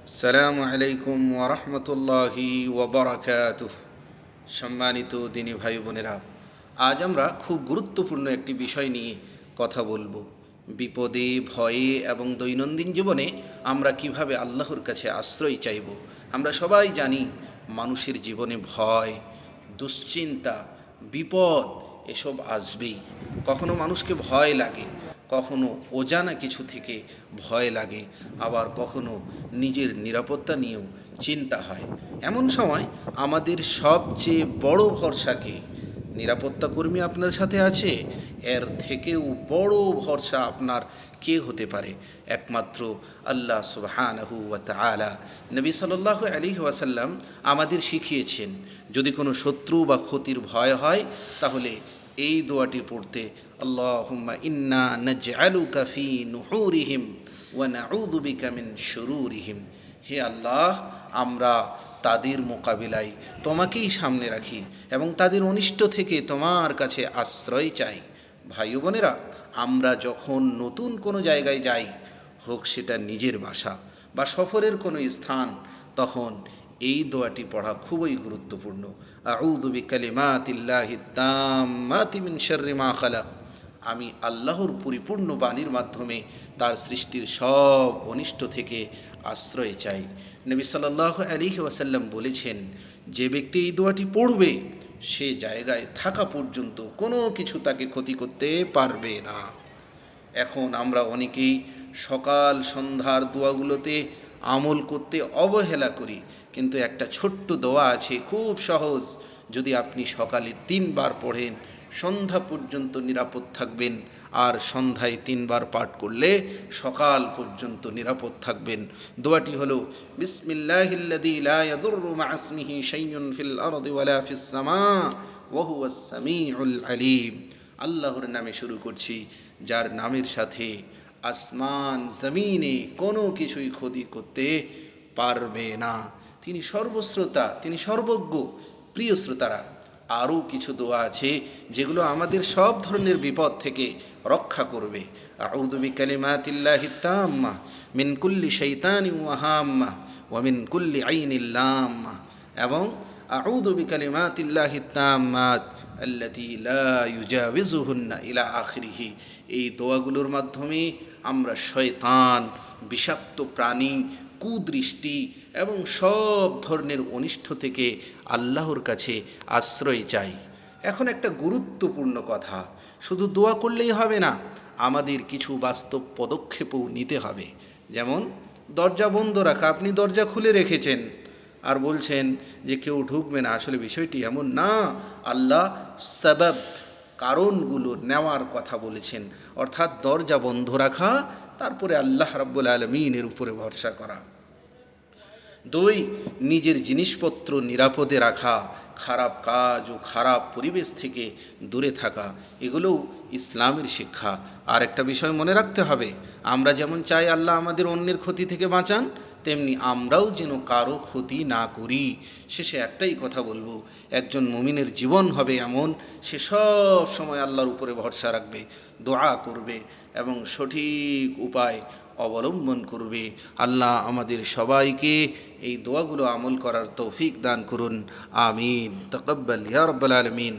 আসসালামু আলাইকুম ওয়া রাহমাতুল্লাহি ওয়া বারাকাতুহ। সম্মানিত দিনী ভাই বোনেরা, আজ আমরা খুব গুরুত্বপূর্ণ একটি বিষয় নিয়ে কথা বলবো। বিপদে, ভয়ে এবং দৈনন্দিন জীবনে আমরা কিভাবে আল্লাহর কাছে আশ্রয় চাইব। আমরা সবাই জানি মানুষের জীবনে ভয়, দুশ্চিন্তা, বিপদ এসব আসবেই। কখনো মানুষকে ভয় লাগে, কখনো অজানা কিছু থেকে ভয় লাগে, আবার কখনো নিজের নিরাপত্তা নিয়েও চিন্তা হয়। এমন সময় আমাদের সবচেয়ে বড় ভরসাকে, নিরাপত্তা কর্মী আপনার সাথে আছে, এর থেকেও বড় ভরসা আপনার কে হতে পারে? একমাত্র আল্লাহ সুবহানাহু ওয়া তাআলা। নবী সাল্লাল্লাহু আলাইহি ওয়াসাল্লাম আমাদের শিখিয়েছেন, যদি কোনো শত্রু বা ক্ষতির ভয় হয় তাহলে এই দোয়াটি পড়তে, আল্লাহুম্মা ইন্না নাজআলুকা ফি নুহুরিহিম ওয়া নাউযু বিকা মিন শুরুরিহিম। হে আল্লাহ, আমরা তাদের মোকাবিলায় তোমাকেই সামনে রাখি এবং তাদের অনিষ্ট থেকে তোমার কাছে আশ্রয় চাই। ভাই বোনেরা, আমরা যখন নতুন কোনো জায়গায় যাই, হোক সেটা নিজের বাসা বা সফরের কোনো স্থান, তখন এই দোয়াটি পড়া খুবই গুরুত্বপূর্ণ। আউযু বিকালিমাতিল্লাহিত তাম্মাতি মিন শাররি মা খালাক। আমি আল্লাহর পরিপূর্ণ বাণীর মাধ্যমে তার সৃষ্টির সব অনিষ্ট থেকে আশ্রয় চাই। নবী সাল্লাল্লাহু আলাইহি ওয়াসাল্লাম বলেছেন, যে ব্যক্তি এই দোয়াটি পড়বে সে জায়গায় থাকা পর্যন্ত কোনো কিছু তাকে ক্ষতি করতে পারবে না। এখন আমরা অনেকেই সকাল সন্ধ্যার দোয়াগুলোতে আমল করতে অবহেলা করি, কিন্তু একটা ছোট্ট দোয়া আছে, খুব সহজ। যদি আপনি সকালে 3 বার পড়েন, সন্ধ্যা পর্যন্ত নিরাপদ থাকবেন। আর সন্ধ্যায় 3 বার পাঠ করলে সকাল পর্যন্ত নিরাপদ থাকবেন। দোয়াটি হলো, বিসমিল্লাহিল্লাযী লা ইয়াদুররু মা ইসমিহি শাইউন ফিল আরদি ওয়ালা ফিস সামা ওয়া হুয়াস সামিউল আলীম। আল্লাহর নামে শুরু করছি, যার নামের সাথে আসমান জমিনে কোনো কিছুই ক্ষতি করতে পারবে না। তিনি সর্বশ্রোতা, তিনি সর্বজ্ঞ। প্রিয় শ্রোতারা, আরও কিছু দোয়া আছে যেগুলো আমাদের সব ধরনের বিপদ থেকে রক্ষা করবে। আউযু বিকালিমাতিল্লাহিত তাম্মা মিন কুল্লি শাইতানিন ওয়া হাম্মা ওয়া মিন কুল্লি আইনিল লাম্মা, এবং আউযু বিকালিমাতিল্লাহিত তাম্মাত আল্লাতী লা ইউজাউযুহুন্না ইলা আখিরিহি। এই দোয়াগুলোর মাধ্যমে আমরা শয়তান, বিষাক্ত প্রাণী, কুদৃষ্টি এবং সব ধরনের অনিষ্ট থেকে আল্লাহর কাছে আশ্রয় চাই। এখন একটা গুরুত্বপূর্ণ কথা, শুধু দোয়া করলেই হবে না, আমাদের কিছু বাস্তব পদক্ষেপও নিতে হবে। যেমন দরজা বন্ধ রাখা। আপনি দরজা খুলে রেখেছেন আর বলছেন যে কেউ ঢুকবে না, আসলে বিষয়টি এমন না। আল্লাহ সাবাব, কারণগুলো নেওয়ার কথা বলেছেন, অর্থাৎ দরজা বন্ধ রাখা, তারপরে আল্লাহ রাব্বুল আলামিনের উপরে ভরসা করা। 2, নিজের জিনিসপত্র নিরাপদে রাখা, খারাপ কাজ ও খারাপ পরিবেশ থেকে দূরে থাকা, এগুলোও ইসলামের শিক্ষা। আর একটা বিষয় মনে রাখতে হবে, আমরা যেমন চাই আল্লাহ আমাদের অন্যের ক্ষতি থেকে বাঁচান, তেমনি আমরাও যেন কারো ক্ষতি না করি। শেষে একটাই কথা বলবো, একজন মুমিনের জীবন হবে এমন, সে সব সময় আল্লাহর উপরে ভরসা রাখবে, দোয়া করবে এবং সঠিক উপায় অবলম্বন করবে। আল্লাহ আমাদের সবাইকে এই দোয়াগুলো আমল করার তৌফিক দান করুন। আমিন। তাকাব্বাল ইয়া রাব্বাল আলামিন।